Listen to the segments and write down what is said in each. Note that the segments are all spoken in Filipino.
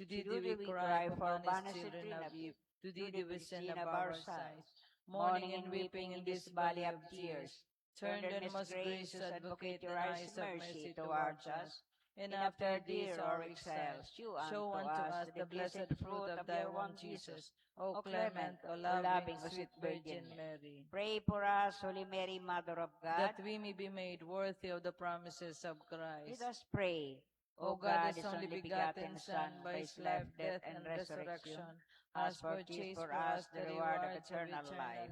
To thee do we cry, for banished children of Eve. To thee do we send up our sighs, mourning and weeping in this valley of tears. Turn then, most gracious advocate, thine eyes of mercy towards us, and after these our exiles, show unto us the blessed fruit of thy womb, Jesus. O clement, O loving, O sweet Virgin Mary. Pray for us, Holy Mary, Mother of God, that we may be made worthy of the promises of Christ. Let us pray. O God, His only begotten Son, by His life, death, and resurrection, has purchased for us the rewards of eternal life.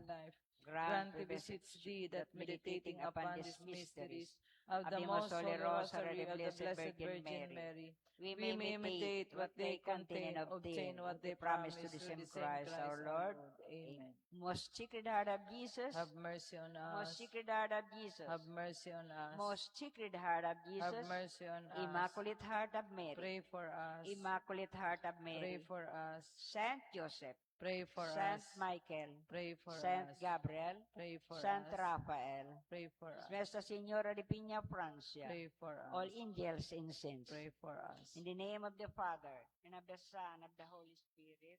Grant, we beseech Thee, that meditating upon these mysteries of the most holy rosary of the Blessed Virgin Mary, we may imitate what they contain and obtain what they promise through the same Christ our Lord. Amen. Most Sacred Heart of Jesus, Have mercy on Most us. Sacred Heart of Jesus, Have mercy on us. Most Sacred Heart of Have Jesus, mercy on us. Immaculate Heart of Mary, Pray for us. Immaculate Heart of Pray Mary, for us. Saint Joseph, Pray for Saint us. Michael, Pray for Saint us. Gabriel, Pray for Saint us. Raphael, Pray for us. Nuestra Señora de Piña Francia, Pray for us. all angels and saints. Pray for us. In the name of the Father, and of the Son, and of the Holy Spirit.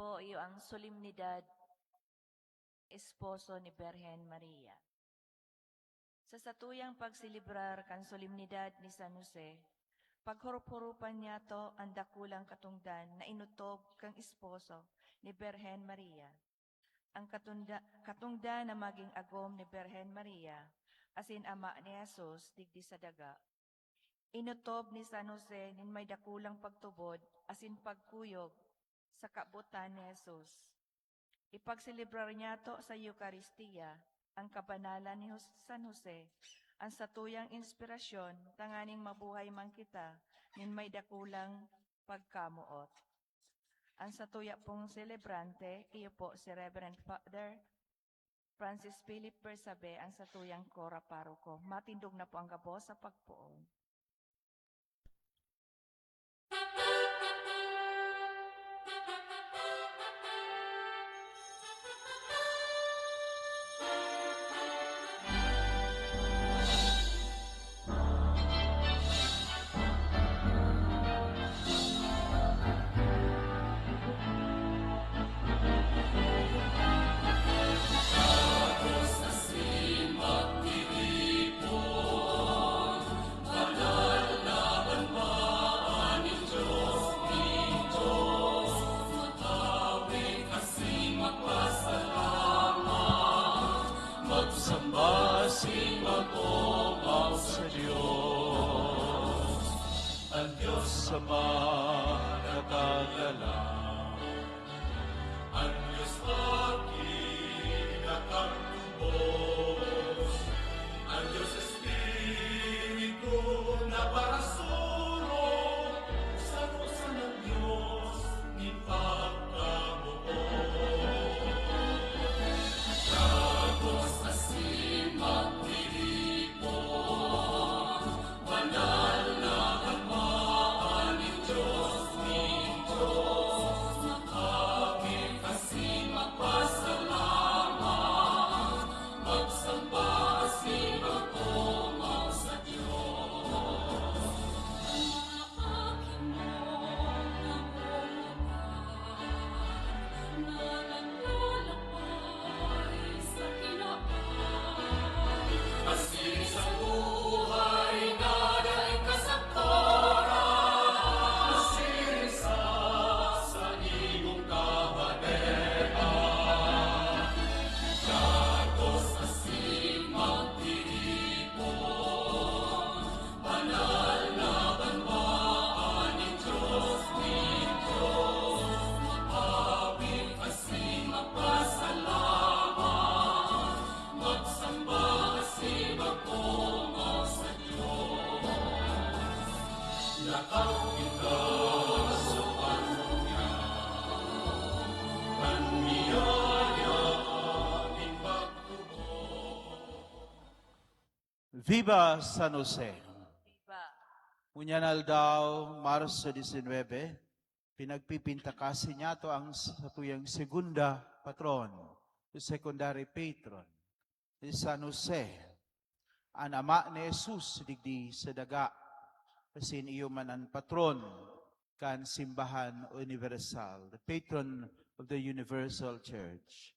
po iyo ang solemnidad, esposo ni Birhen Maria. Sa satuyang pagsilibrar kan solemnidad ni San Jose, paghurup-hurupan niya to ang dakulang katungdan na inutob kang esposo ni Birhen Maria. Ang katungdan na maging agom ni Birhen Maria, asin ama ni Jesus digdi sa daga. Inutob ni San Jose nin may dakulang pagtubod, asin pagkuyog sa kabutan ni Jesus. Ipagsilibrar niya to sa Eucharistia, ang kabanalan ni San Jose, ang satuyang inspirasyon, tanganing mabuhay man kita, nin may dakulang pagkamuot. Ang satuya pong celebrante, iyo po si Reverend Father Francis Philip Bersabe, ang satuyang Cora Paroko. Matindog na po ang gabo sa pagpuon. Viva San Jose! Diba? Unyanal daw, Marso 19, pinagpipintakasi niya to ang satuyang segunda patron, the secondary patron, ni San Jose, ang ama ni Jesus digdi sa daga, kasin iyo man ang patron kan simbahan universal, the patron of the universal church.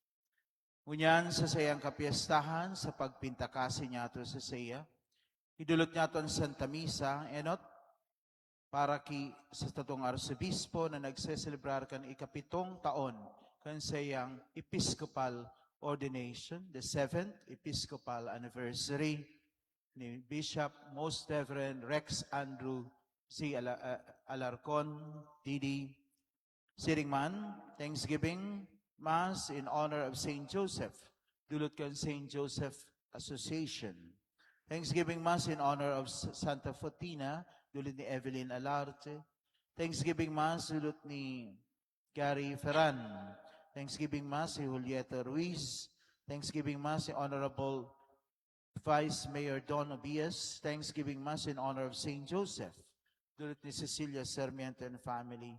Ngunyan sa sayang kapiestahan sa pagpintakasi niya to sa saya, idulot niya to ang Santa Misa, enot, para sa tatong arsobispo na nagseselebrar kan ikapitong taon kan sayang episcopal ordination, the 7th episcopal anniversary ni Bishop Most Reverend Rex Andrew C. Alarcon, D.D. Siringman, Thanksgiving Mass in honor of St. Joseph, dulot kan St. Joseph Association. Thanksgiving Mass in honor of Santa Fatina, dulot ni Evelyn Alarte. Thanksgiving Mass dulot ni Gary Ferran. Thanksgiving Mass si Julieta Ruiz. Thanksgiving Mass in Honorable Vice Mayor Don Obias. Thanksgiving Mass in honor of St. Joseph, dulot ni Cecilia Sarmiento and family.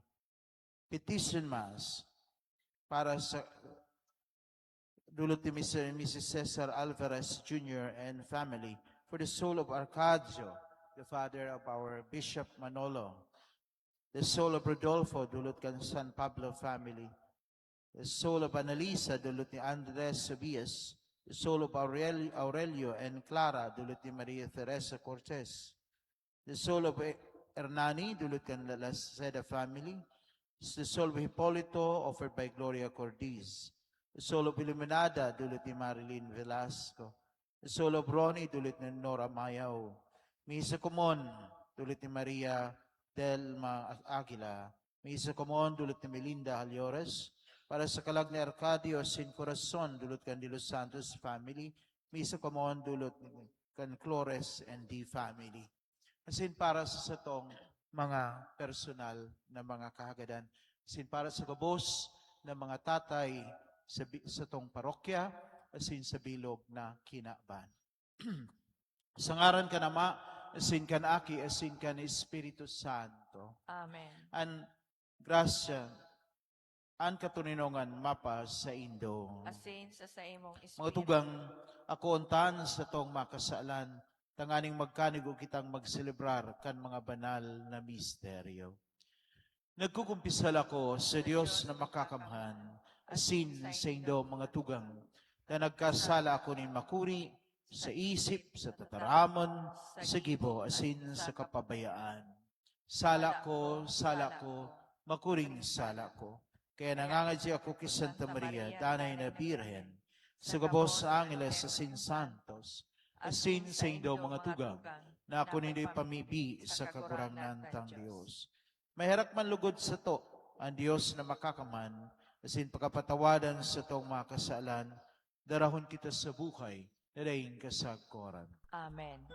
Petition Mass para sa dulot ni Mr. and Mrs. Cesar Alvarez Jr. and family, for the soul of Arcadio, the father of our Bishop Manolo, the soul of Rodolfo, dulot kan San Pablo family, The soul of Annalisa, dulot ni Andres Sabias. The soul of Aurelio and Clara, dulot ni Maria Teresa Cortez. The soul of Hernani, dulot kan La Seda family. The soul of Hipolito, offered by Gloria Cordiz. The soul of Iluminada, dulot ni Marilyn Velasco. The soul of Ronnie, dulot ni Nora Mayaw. Misa Kumon, dulot ni Maria Delma Aguila. Misa Kumon, dulot ni Melinda Halyores. Para sa kalag ni Arcadio Sin Corazon, dulot kan de Los Santos family. Misa Kumon, dulot ni kan Flores and D family. Asin para sa satong mga personal na mga kahagadan. Asin para sa gabos na mga tatay sa tong parokya, asin sa bilog na kinaban. Sa ngaran ka nama, asin kan aki, asin kan Espiritu Santo. Amen. An grasya, an katuninongan mapa sa Indo. Asin sa imong Mga espiritu. tugang, ako untan sa tong makasalan, tanganing magkanigo kitang magselebrar kan mga banal na misteryo. Nagkukumpisal ako sa Diyos na makakamhan, asin sa Indo mga tugang, na nagkasala ako nin makuri, sa isip, sa tataramon, sa gibo, asin sa kapabayaan. Sala ko, makuring sala ko. Kaya nangangadya ako kay Santa Maria, danay na Birhen, sa gabos sa Angeles, asin Santos, asin sa Indo mga tugang, na ako nindo'y pamibi sa kagurangan tang Diyos. Mahirak man lugod sa to, ang Diyos na makakaman, asin pagkapatawadan sa tong mga kasalan, darahon kita sa buhay, na daing kasagkoran. Amen.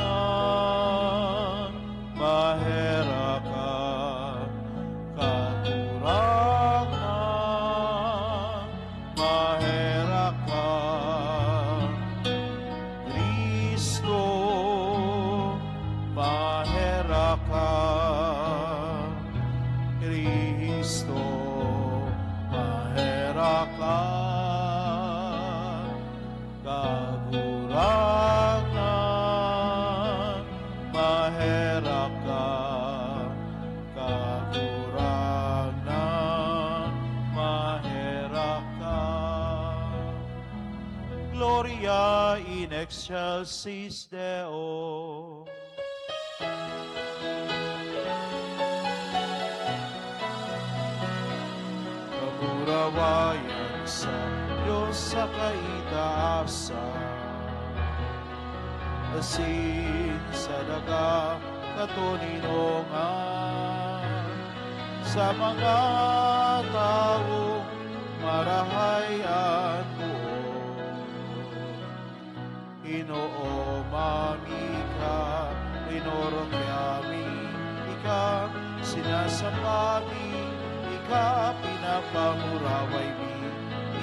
Kagurangan, maherakan, kagurangan, maherakan, Kristo, maherakan, Kristo, maherakan, kagurangan, maherakan, kagurangan, maherakan. Gloria in excelsis Deo. Kaburawayan sa Diyos sa kaitaasan, asin sa daga katuninongan, sa mga taong marahayan buo. Inoo mami ka, inoro kami, ika sinasambami, ika pinapanguraway mi,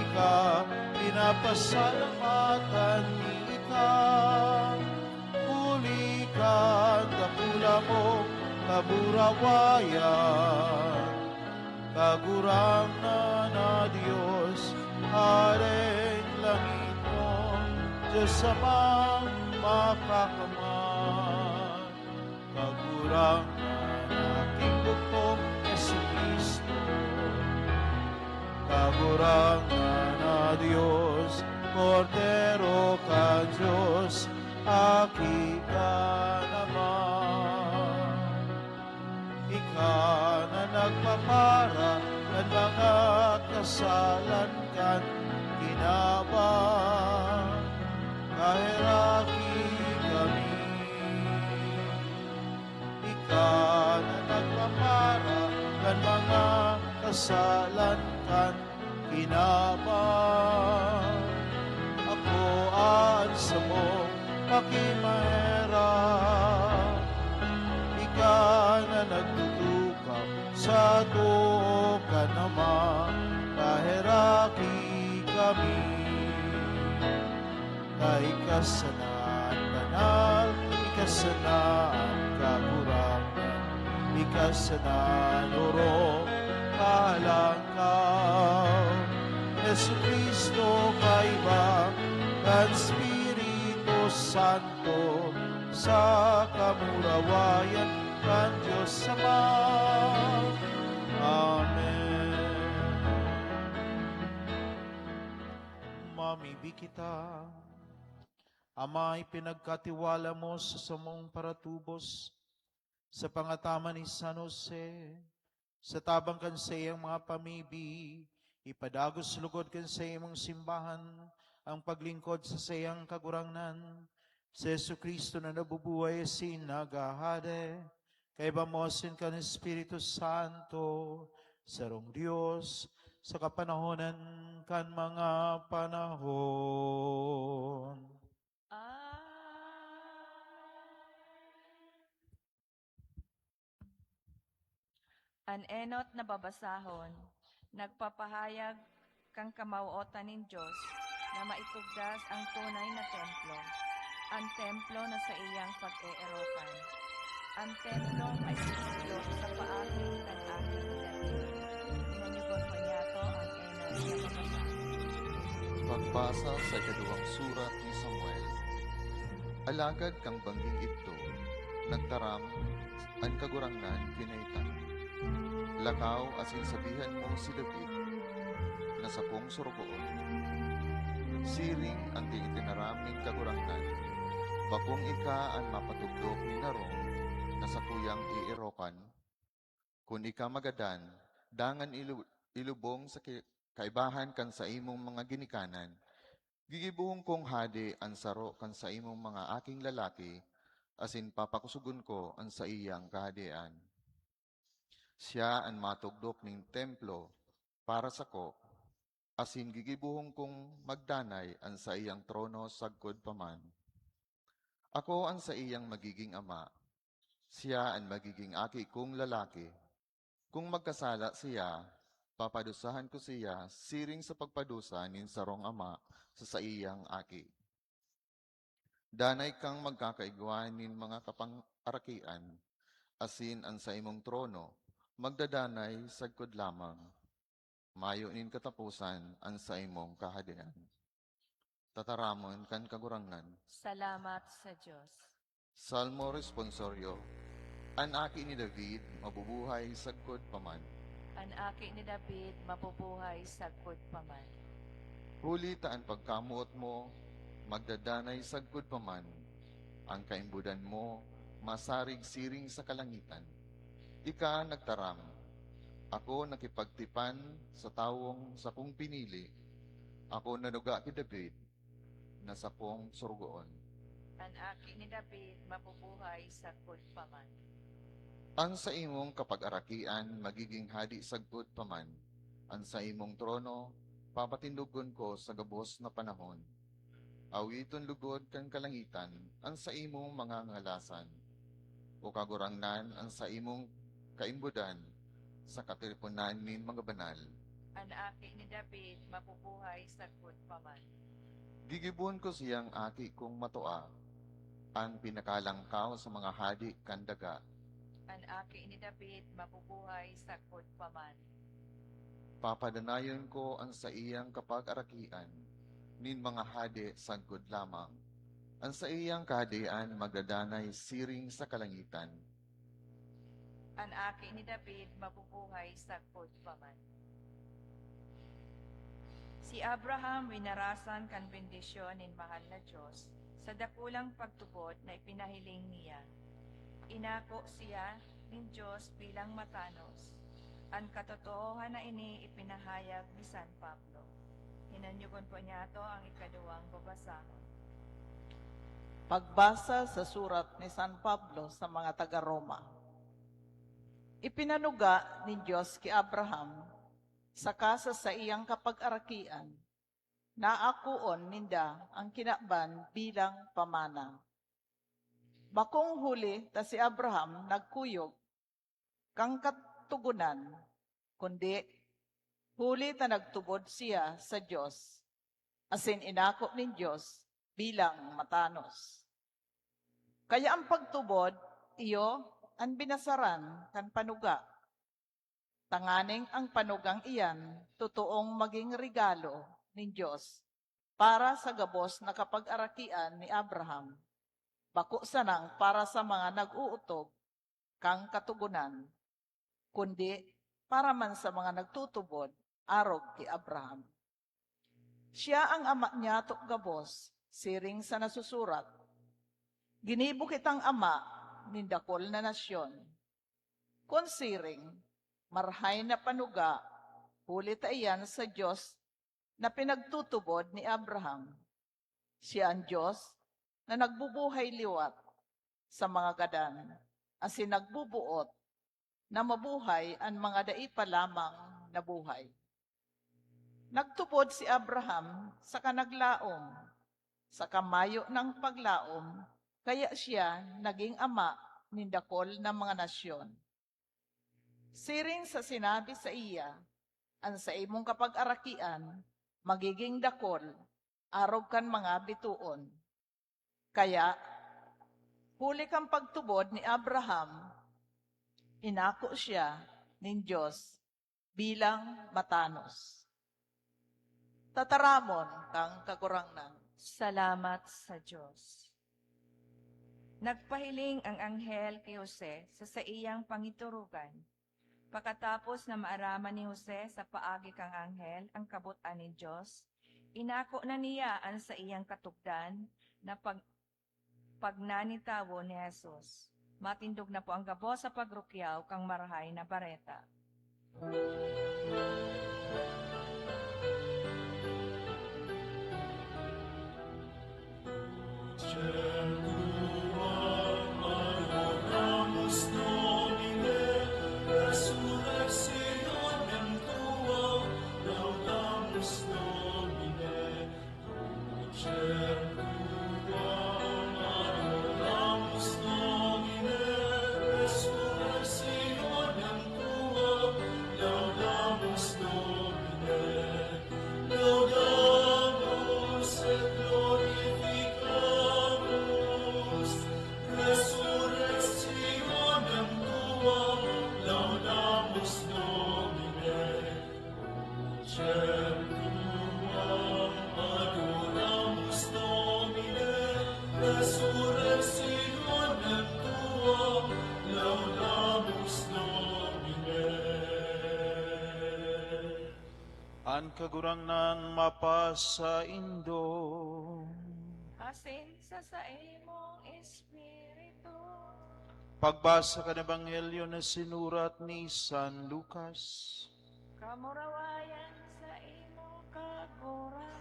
ika pinapasalamatan mi, ika pulikan kapula mo kaburawayan, kagurang na Diyos, haring langit mo, Diyos amang makakaman, kagurang na aking bukong Jesucristo, kagurang na Diyos, Cordero ka Diyos, aki ka naman. Ika na nagpapara ng mga kasalan kan kinabang, kahiraki kami. Ika na nagpapara ng mga kasalan kan kinabang, ako ansa mo pakimahera. Ika na nagtutukap sa tuo ka naman, kahiraki kami. Kaikasanaan banal, ikasanaan kakurangan, ikasanaan uro, kahala Jesucristo kaiba kan Espiritu Santo sa kamurawayan kan Diyos Ama. Amen. Mamibig kita, Ama, ipinagkatiwala mo sa samong paratubos sa pangatama ni San Jose, sa tabang kan sa iyang mga pamibi, ipadagos lugod kan sa iyong simbahan, ang paglingkod sa iyang kagurangnan, sa Jesucristo na nabubuhay sinagahade, kay bamosin kan Espiritu Santo, sarong Diyos, sa kapanahonan kan mga panahon. An enot na babasahon, nagpapahayag kang kamauotan ng Diyos na maitugdas ang tunay na templo, ang templo na sa iyang pag-eerokan. Ang templo ay sisilo sa paakit ng aking dating. Inanyugon ko niya to ang enot na babasahon. Pagbasa sa ikaduwang surat ni Samuel. Alagad kang bangging ito, nagtaram, ang kagurangnan kinaitan. Lakaw asin sabihan mo si David, na sapong surugoon. Siring ang di itinaraming kagurangnan, bakong ika ang mapatugdok ni narong, na sa kuyang iirokan. Kung ika magadan, dangan ilubong sa kaibahan kan sa imong mga ginikanan, gigibuhong kong hadi ang saro kan sa imong mga aking lalaki, asin papakusugon ko ang sa iyang kahadian. Siya ang matugdok ning templo para sa ko, asin gigibuhong kong magdanay ang sa iyang trono sagkod paman. Ako ang sa iyang magiging ama, siya ang magiging aki kong lalaki. Kung magkasala siya, papadusahan ko siya siring sa pagpadusa nin sarong ama sa iyang aki. Danay kang magkakaigwan nin mga kapang-arakian, asin ang sa imong trono, magdadanay sagkod lamang. Mayo nin katapusan ang sa imong kahadian. Tataramon kan kagurangnan. Salamat sa Diyos. Salmo responsorio. An aki ni David mabubuhay sagkod paman. Ang aki ni David mabubuhay sagkod paman. Huli taan pagkamuot mo, magdadanay sagkod paman. Ang kaimbudan mo, masarig siring sa kalangitan. Ika nagtaram, ako nakipagtipan sa tawong sa kong pinili. Ako nanuga kay David, na sa kong surugoon. Ang aki ni David mabubuhay sagkod paman. Ang sa imong kapag-arakian magiging hadi sagkod paman. Ang sa imong trono, papatindugon ko sa gabos na panahon. Awiton lugod kang kalangitan, ang sa imong mga ngalasan. O kagurangnan ang sa imong kaimbudan, sa katilipunan nin mga banal. Ang aki ni David mabubuhay sagkod paman. Gigibon ko siyang aki kong matua, ang pinakalangkaw sa mga hadi kandaga. Ang aki ni David mabubuhay sagkod paman. Papadanayon ko ang sa iyang kapag-arakian, nin mga hadi sagkod lamang. Ang sa iyang kahadian magdadanay siring sa kalangitan. Ang aki ni David mabubuhay sagkod paman. Si Abraham winarasan kan bendisyon nin mahal na Diyos sa dakulang pagtubod na ipinahiling niya. Inako siya nin Diyos bilang matanos. Ang katotoohan na ini ipinahayag ni San Pablo. Hinanyugon po niya ito ang ikaduwang babasahon. Pagbasa sa surat ni San Pablo sa mga taga-Roma. Ipinanuga ni Diyos kay Abraham sa kasa sa iyang kapag-arakian na akuon ninda ang kinakban bilang pamana. Bakong huli ta si Abraham nagkuyog kang katugunan, kundi huli ta nagtubod siya sa Diyos, asin inako ni Diyos bilang matanos. Kaya ang pagtubod, iyo ang binasaran kan panuga. Tanganing ang panugang iyan, totoong maging regalo ni Diyos para sa gabos na kapag-arakian ni Abraham. Bako sanang para sa mga nag-uutob kang katugunan, kundi para man sa mga nagtutubod arog ti Abraham. Siya ang ama niya tok gabos, siring sa nasusurat. Ginibo kitang ama, nindakol na nasyon. Konsiring, marhay na panuga, huli ta iyan sa Diyos na pinagtutubod ni Abraham. Siya ang Diyos na nagbubuhay liwat sa mga gadan, asin nagbubuot na mabuhay ang mga daipa lamang na buhay. Nagtubod si Abraham sa kanaglaom, sa kamayo ng paglaom, kaya siya naging ama ni dakol ng mga nasyon. Siring sa sinabi sa iya, ang sa imong kapag-arakian, magiging dakol, arog kan mga bituon. Kaya, huli kang pagtubod ni Abraham, inako siya ng Diyos bilang matanos. Tataramon kang kagurangnan. Salamat sa Diyos. Nagpahiling ang anghel kay Jose sa iyang pangiturugan. Pagkatapos na maaraman ni Jose sa paagi kang anghel ang kabutan ni Diyos, inako na niya ang sa iyang katugdan na pagnanitawo ni Jesus. Matindog na po ang gabo sa pagrukyaw kang marahay na bareta. An kagurangnan mapasa indo. Asin sa imong espiritu. Pagbasa ka ng Ebanghelyo na sinurat ni San Lucas. Kamurawayan sa imong kagurangan.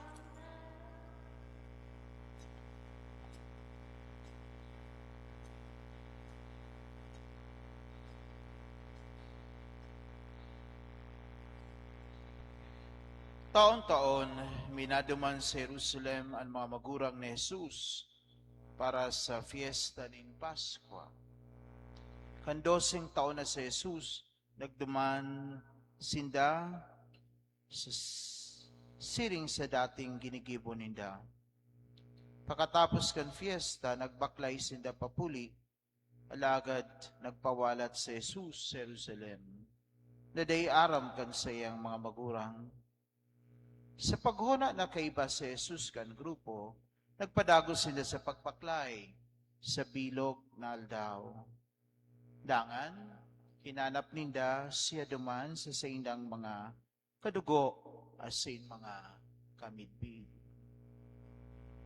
Taon-taon, minaduman sa Jerusalem ang mga magurang ni Jesus para sa fiesta ng Paskwa. Kandosing taon na si Jesus, nagduman sinda sa siring sa dating ginigibo ninda. Pagkatapos kan fiesta, nagbaklay sinda papuli, alagad nagpawalat si Jesus sa Jerusalem. Naday aram kan sayang mga magurang. Sa paghuna na kaiba si Jesus kan grupo, nagpadago sila sa pagpaklay sa bilog na aldaw. Dangan, hinanap ninda siya duman sa saindang mga kadugo asin mga kamidbid.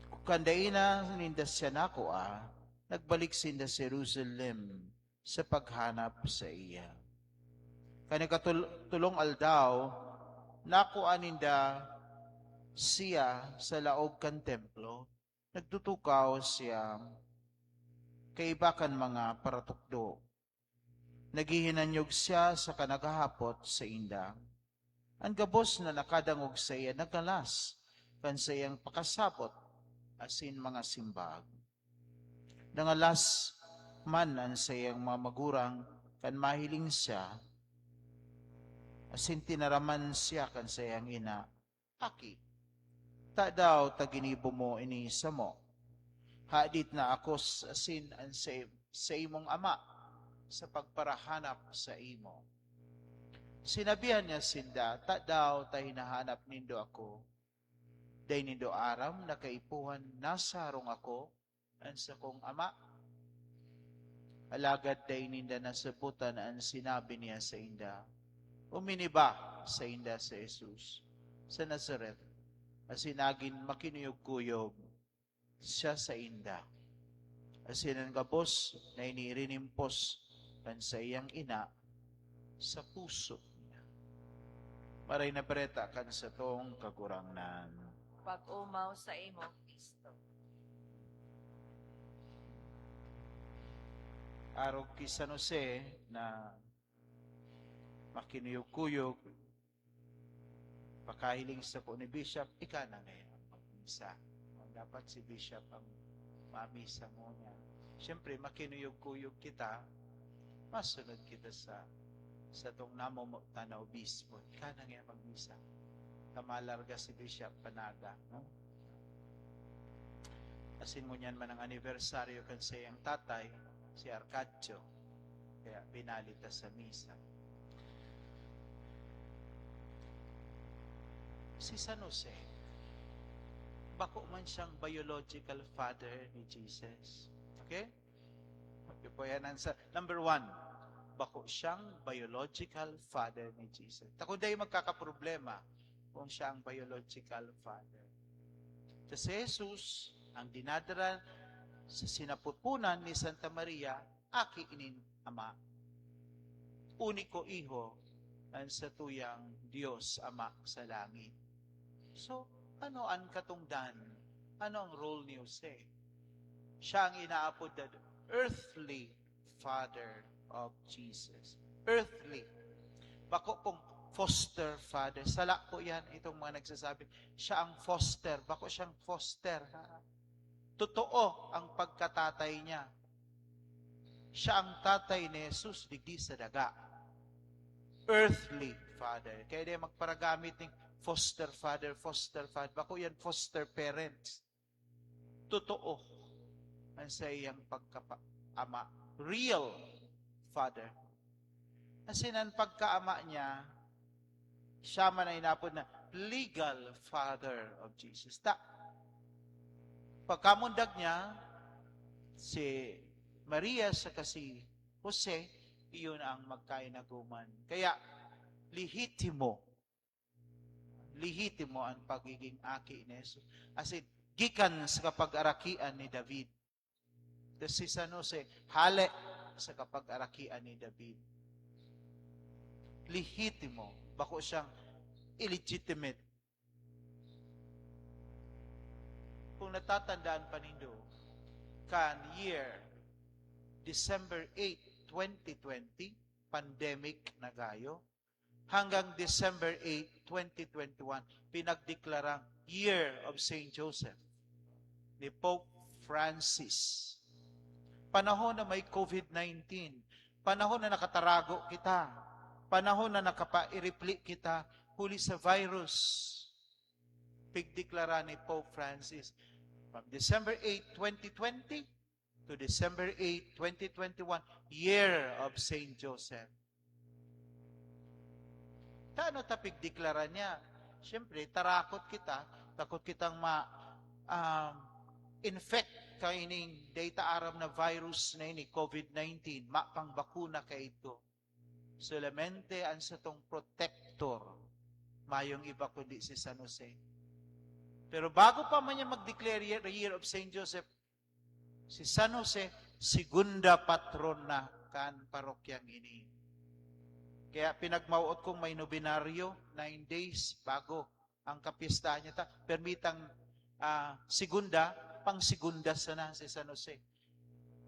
Kukandain na ninda siya nakuha, nagbalik sinda sa Jerusalem sa paghanap sa iya. Kanikatulong aldaw, nakuha ninda siya sa laog kan templo, nagtutukaw siya kaibakan mga paratukdo. Naghihinanyog siya sa kanagahapot sa inda. Ang gabos na nakadangog sa iya nagkalas kan sa iyang pakasabot asin mga simbag. Nangalas man ang sa iyang mga magurang kan mahiling siya asin tinaraman siya kan sa iyang ina. Aki, ta daw taginibo mo ini sa mo. Hadit na ako asin an sa imong ama sa pagparahanap sa imo. Sinabihan niya sinda, ta daw ta hinahanap nindo ako. Day nindo aram na kaipuhan nasarong ako an sa kong ama. Alagad day ninda nasabutan ang sinabi niya sa inda. Uminiba sa inda sa Jesus sa Nazareth. Asinagin makinuyog-kuyog siya sa inda. Asinan gabos na inirinimpos kan sa iyang ina sa puso niya. Maray na bereta kan sa tong kagurangnan. Pag-umaw sa imo, Kristo. Araw kay San Jose na makinuyog-kuyog, pakahiling sa po ni Bishop, ika na ngayon ang magmisa. Dapat si Bishop ang mamisa mo niya. Siyempre, makinuyog-kuyog kita, masunod kita sa tong namumutan na obispo. Ika na ngayon magmisa. Kamalarga si Bishop Panaga. No? Asin mo niyan man ang anibersaryo kan sa iyang tatay, si Arcadio. Kaya binalita sa misa. Si San Jose, bako man siyang biological father ni Jesus. Okay? Okay po yan. Number 1, bako siyang biological father ni Jesus. Takot dahil magkakaproblema kung siya ang biological father. Kasi Jesus, ang dinadala sa sinapupunan ni Santa Maria, aki inin ama. Uniko iho ang sa tuyang Diyos Ama sa langit. So, ano ang katungdan? Ano ang role ni Jose? Siya ang inaapod na earthly father of Jesus. Earthly. Bako pong foster father. Sala po yan, itong mga nagsasabi. Siya ang foster. Bako siyang foster. Totoo ang pagkatatay niya. Siya ang tatay ni Jesus, digdi sa daga. Earthly father. Kaya di magparagamit ng foster father. Bako yan foster parents. Totoo ang sa iyang pagkapa-ama. Real father. Kasi ang pagkaama niya, siya man ay inapod na legal father of Jesus. Pagkamundag niya, si Maria sa kasi Jose, iyon ang magkainaguman. Kaya, lehitimo ang pagiging aki ni Jesus. As in, gikan sa kapag-arakian ni David. Si San Jose, hale sa kapag-arakian ni David. Lehitimo. Bako siyang illegitimate. Kung natatandaan pa nindo, kan year December 8, 2020, pandemic na gayo, hanggang December 8, 2021, pinagdeklarang Year of St. Joseph ni Pope Francis. Panahon na may COVID-19, panahon na nakatarago kita, panahon na nakapa-irepli kita huli sa virus. Pigdeklara ni Pope Francis from December 8, 2020 to December 8, 2021, Year of St. Joseph. Taano ta pigdeklara niya? Siyempre, takot kitang infect kaining data aram na virus na ini, COVID-19, mapang bakuna kay ito. Solamente ang sa tong protector, mayong iba kundi si San Jose. Pero bago pa man niya mag-declare Year of St. Joseph, si San Jose, segunda patron na kan parokyang ini. Kaya pinagmauot kong may nobinaryo, 9 days bago ang kapistahan niya. Permitang segunda, pang segunda sana si San Jose.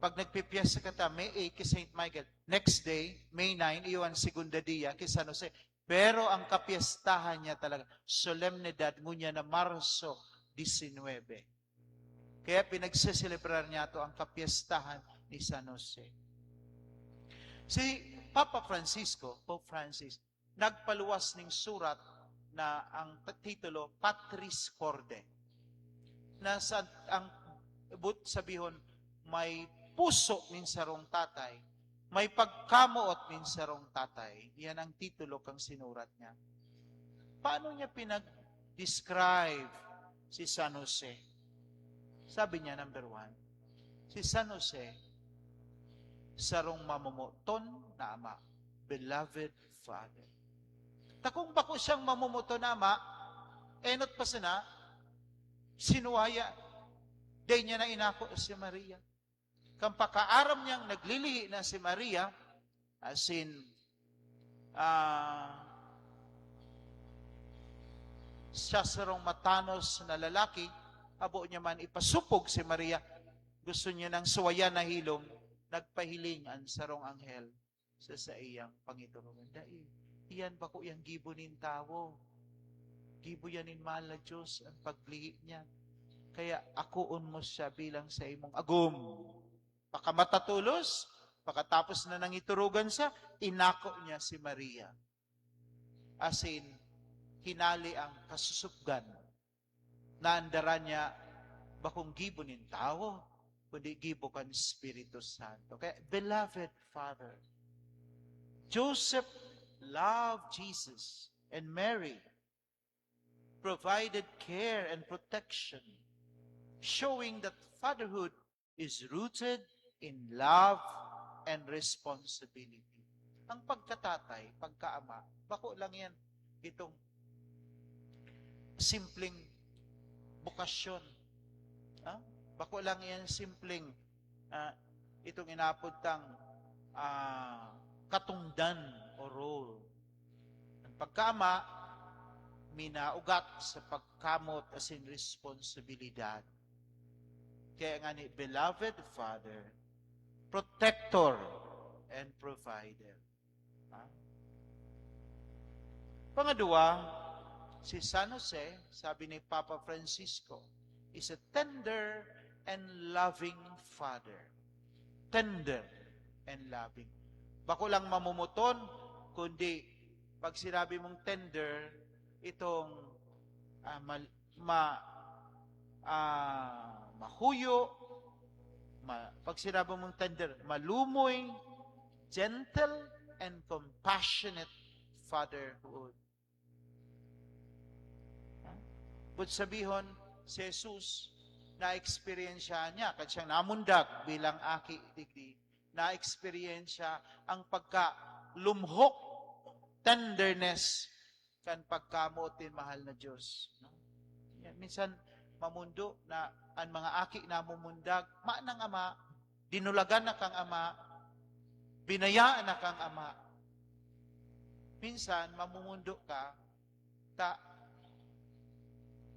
Pag nagpipiyasa ka ta, May 8 kay St. Michael, next day, May 9, iyon segunda dia kay San Jose. Pero ang kapistahan niya talaga, solemnidad ngunya na Marso 19. Kaya pinagseselebrar niya to ang kapistahan ni San Jose. Si Papa Francisco, Pope Francis, nagpaluwas ng surat na ang titulo, Patris Corde. Na ang sabihon, may puso min sarong tatay, May pagkamuot min sarong tatay. Yan ang titulo kang sinurat niya. Paano niya pinag-describe si San Jose? Sabi niya, number 1, si San Jose, sarong mamumuton na ama, beloved father. Takong bako siyang mamumuton na ama, enot pa sana, sinuwaya, day niya na inako si Maria. Kang pakaaram niyang naglilihi na si Maria, as in, siya sarong matanos na lalaki, abo niya man ipasupog si Maria, gusto niya ng suwayan na hilom, nagpahiling ang sarong anghel sa iyang pangiturunan. Dahil, iyan ba ko yung gibo nin tao? Gibo yan in mahal na Diyos ang paglihi niya. Kaya akuon mo siya bilang sa imong agum. Pakamatatulos, pagkatapos na nang iturugan siya, inako niya si Maria. As in, hinali ang kasusupgan na andaran niya bakong gibo nin tao, kundi gibo kan Espiritu Santo. Kaya, beloved Father, Joseph loved Jesus and Mary, provided care and protection, showing that fatherhood is rooted in love and responsibility. Ang pagkatatay, pagkaama, bako lang yan itong simpleng bukasyon. Bako lang yan simpleng itong inaputang katungdan o role. Ang pagkaama, minaugat sa pagkamot as in responsibilidad. Kaya nga ni beloved Father, protector and provider. Pangadua, si San Jose, sabi ni Papa Francisco, is a tender and loving father. Tender and loving. Bako lang mamumuton, kundi pag sinabi mong tender, itong mahuyo, pag sinabi mong tender, malumoy, gentle, and compassionate fatherhood. But sabihon, si Jesus, na-experiensya niya, kad siyang namundag bilang aki digdi, na-experiensya ang pagkalumhok, tenderness, kan pagkamutin mahal na Diyos. Minsan, mamundo na ang mga aki na mumundag, maanang ama, dinulagan na kang ama, binayaan na kang ama. Minsan, mamumundo ka,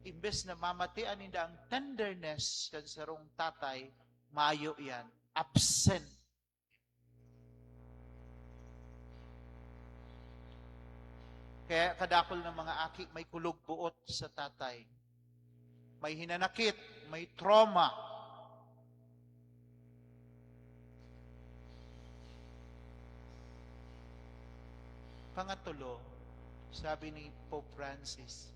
imbes na mamatian ninda ang tenderness kan sarong tatay, mayo yan, absent. Kaya kadakol ng mga aki, may kulog buot sa tatay. May hinanakit, may trauma. Pangatulo, sabi ni Pope Francis,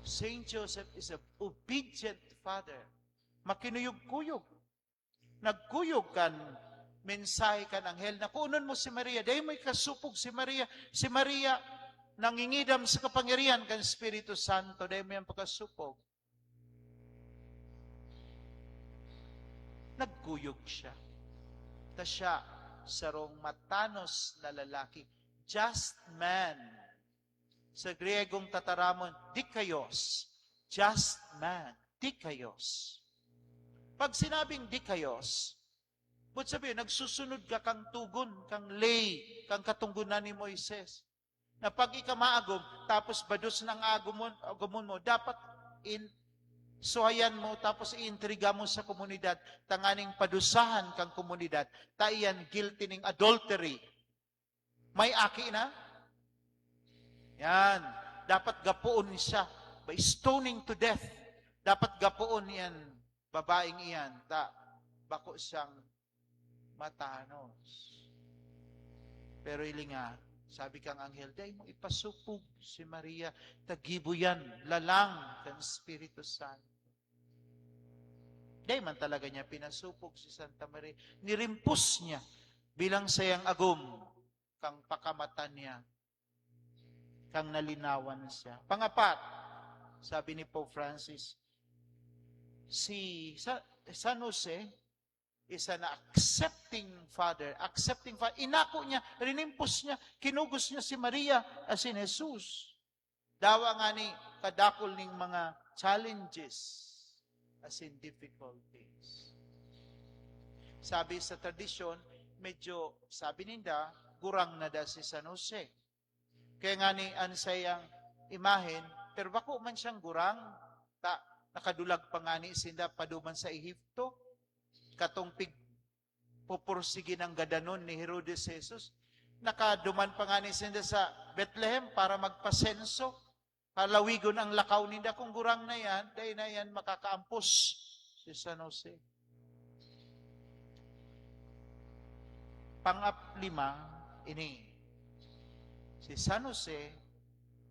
Saint Joseph is an obedient father. Makinuyog-kuyog. Nagkuyog kan mensahe kan anghel na kunon mo si Maria. Dahil may kasupog si Maria. Si Maria nangingidam sa kapangyarihan kan Espiritu Santo. Dahil may ang pagkasupog. Nagkuyog siya. Ta siya sarong matanos na lalaki. Just man. Sa Griegong tataramon, dikaios. Just man. Dikaios. Pag sinabing dikaios, but sabihin, nagsusunod ka kang tugon, kang lay, kang katunggunan ni Moises. Na pag ikamaagom, tapos bados ng agumon mo, dapat suhayan mo, tapos iintriga mo sa komunidad, tanganing padusahan kang komunidad, taiyan guilty ng adultery. May aki na? Yan. Dapat gapuon siya by stoning to death. Dapat gapuon yan, babaeng iyan, bako siyang matanos. Pero ilinga, sabi kang anghel, dahil mo ipasupog si Maria, tagibo yan, lalang kan Espiritu Santo. Dahil man talaga niya pinasupog si Santa Maria, nirimpus niya, bilang sayang agum, kang pakamatan niya, kang nalinawan siya. Pangapat, sabi ni Pope Francis, si San Jose is an accepting father. Inako niya, rinimpos niya, kinugos niya si Maria as in Jesus. Dawa nga ni kadakol ning mga challenges as in difficulties. Sabi sa tradisyon, medyo, sabi ninda, gurang na da si San Jose. Kaya nga ni ansayang imahen, pero bako man siyang gurang, nakadulag pa nga ni sinda paduman sa Ehipto, katong pupursige ng gadanon ni Herodes Jesus, nakaduman pa nga ni sinda sa Bethlehem para magpasenso, halawigon ang lakaw ninda. Kung gurang na yan, dahil na yan makakaampos si San Jose. Pang-aplima, ini, si San Jose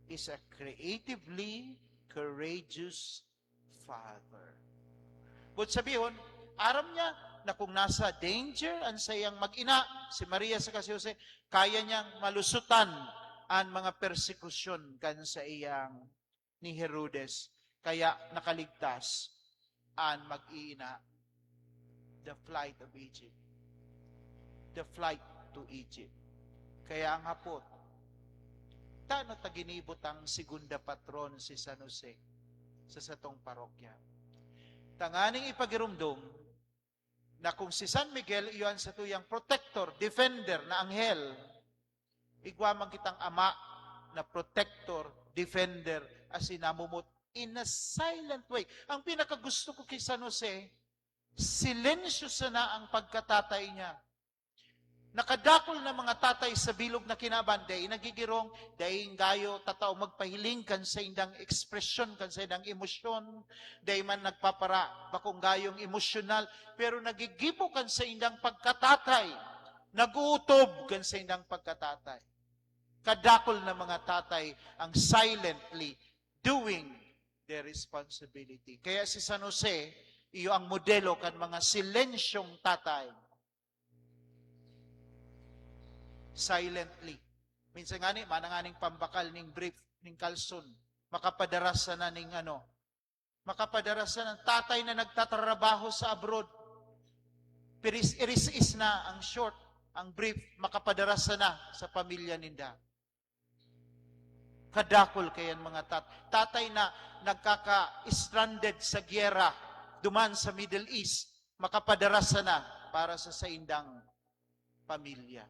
is a creatively courageous father. But sabihin, aram niya na kung nasa danger ang sayang mag-ina, si Maria sa si Jose, kaya niyang malusutan ang mga persekusyon kan sa iyang ni Herodes. Kaya nakaligtas ang mag-iina. The flight of Egypt. The flight to Egypt. Kaya ang hapot, tano taginibot ang segunda patron si San Jose sa satong parokya. Tanganing ipagirumdum na kung si San Miguel iyon sa tuyang protector, defender na anghel, igwamang kitang ama na protector, defender, as inamumot in a silent way. Ang pinakagusto ko kay San Jose, silensyo sana ang pagkatatay niya. Nakadakol na mga tatay sa bilog na kinaban, day nagigirong, day gayo, tataw magpahiling kan sa indang ekspresyon, kan sa indang emosyon, day man nagpapara, bakong gayong emosyonal, pero nagigibo kan sa indang pagkatatay, naguutob kan sa indang pagkatatay. Kadakol na mga tatay ang silently doing their responsibility. Kaya si San Jose, iyo ang modelo kan mga silensyong tatay. Silently. Minsan nga ni, mananganing pambakal ning brief, ning kalson. Makapadarasa na ning makapadarasa ng tatay na nagtatrabaho sa abroad. Iris na ang short, ang brief, makapadarasa na sa pamilya ninda. Kadakol kayan mga tatay na nagkaka-stranded sa gyera, duman sa Middle East, makapadarasa na para sa saindang pamilya.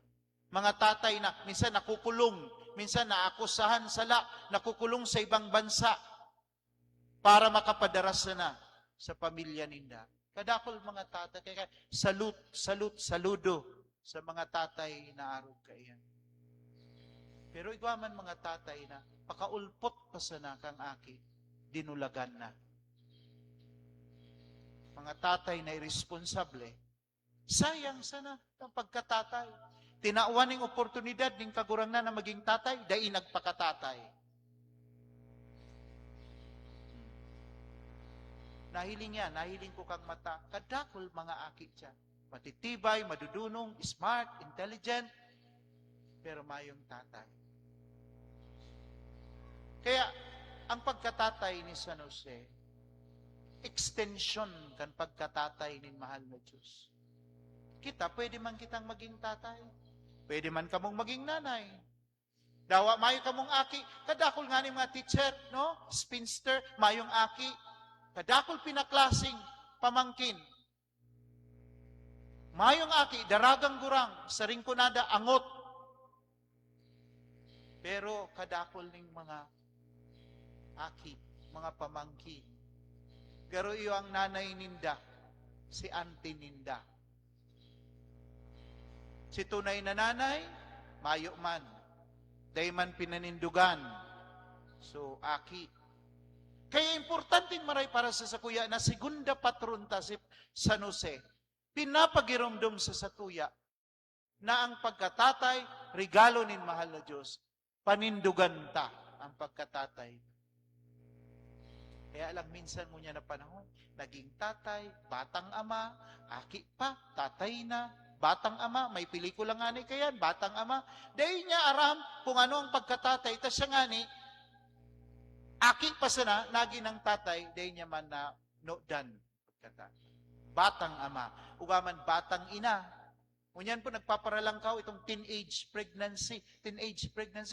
Mga tatay na minsan nakukulong, minsan naakusahan sala, nakukulong sa ibang bansa para makapadarasa na sa pamilya ninda. Kadakol mga tatay, kaya saludo sa mga tatay na arog kayan. Pero igwaman mga tatay na pakaulpot pa sana kang aki, dinulagan na. Mga tatay na irresponsable, sayang sana ang pagkatatay. Tinauan ng oportunidad ng kagurangnan na maging tatay, dahil nagpakatatay. Nahiling ko kang mata, kadakol mga akit siya. Matitibay, madudunong, smart, intelligent, pero mayong tatay. Kaya, ang pagkatatay ni San Jose, extension kan pagkatatay ni mahal na Diyos. Kita, pwede man kitang maging tatay. Pwede man kamong maging nanay. Dawa, mayo kamong aki. Kadakol nga ni mga teacher, no? Spinster, mayong aki. Kadakol pinaklasing pamangkin. Mayong aki, daragang gurang, sa ringkunada, angot. Pero kadakol ning mga aki, mga pamangkin. Pero iyo ang nanay ninda, si auntie ninda. Si tunay na nanay, mayo man. Day man pinanindugan. So, aki. Kaya importanteng maray para sa sakuya na segunda patron ta si San Jose, pinapagirumdum sa satuya na ang pagkatatay, regalo nin mahal na Diyos, panindugan ta ang pagkatatay. Kaya lang minsan mo niya na panahon, naging tatay, batang ama, aki pa, tatay na, Batang ama, may pelikula nga ni kayan, batang ama. Dahil niya aram kung ano ang pagkatatay. Ito siya nga ni, aki pa sana, nagi ng tatay, dahil niya man na no dan. Batang ama. Ugaman, batang ina. Ngunyan po, nagpaparalangkaw itong teenage pregnancy.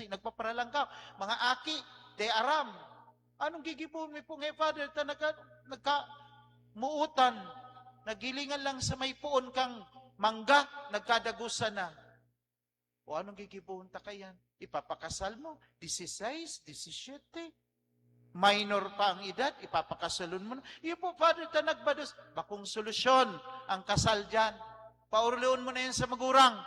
Nagpaparalangkaw. Mga aki, de aram. Anong gigipon mi po nga, Father? Nagka-muutan. Nagilingan lang sa may puon kang mangga, nagkadagusan na. O anong gigipon ta kayan? Ipapakasal mo, 16, 17. Minor pa ang edad, ipapakasalon mo na. Iyo po, Father, nagbados. Bakong solusyon ang kasal dyan. Paurleon mo na yan sa magurang.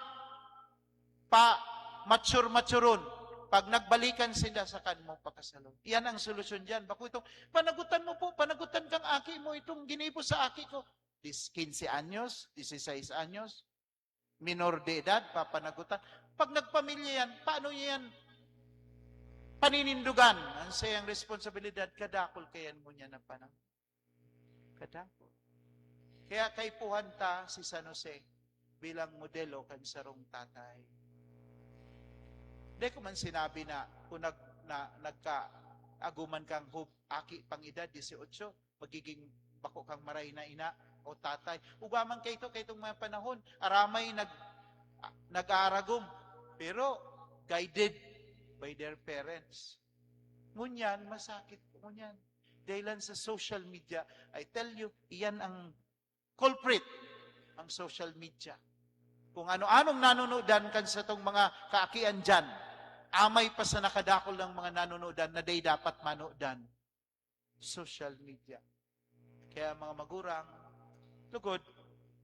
Mature-maturon. Pag nagbalikan sila sa kanmo pakasalon. Iyan ang solusyon dyan. Bako itong, panagutan mo po, panagutan kang aki mo, itong ginibo sa aki ko. 15 anyos, 16 anyos, minor de edad, papanagutan. Pag nagpamilya yan, paano yan paninindugan? Ang sayang responsibilidad, kadakol kayan mo niya na panang. Kadakol. Kaya kay puhanta si San Jose bilang modelo kan sarong tatay. Hindi ko man sinabi na kung nagka-aguman kang aki pang edad, 18, magiging bako kang maray na ina o tatay. Ugaman kay itong mga panahon, aramay nag-aaragom, pero guided by their parents. Ngunyan, masakit po ngunyan. Dahilan sa social media, I tell you, iyan ang culprit, ang social media. Kung ano-anong nanonodan kan sa itong mga kaakian dyan, amay pa sa nakadakol ng mga nanonodan na day dapat manodan. Social media. Kaya mga magurang, lugod,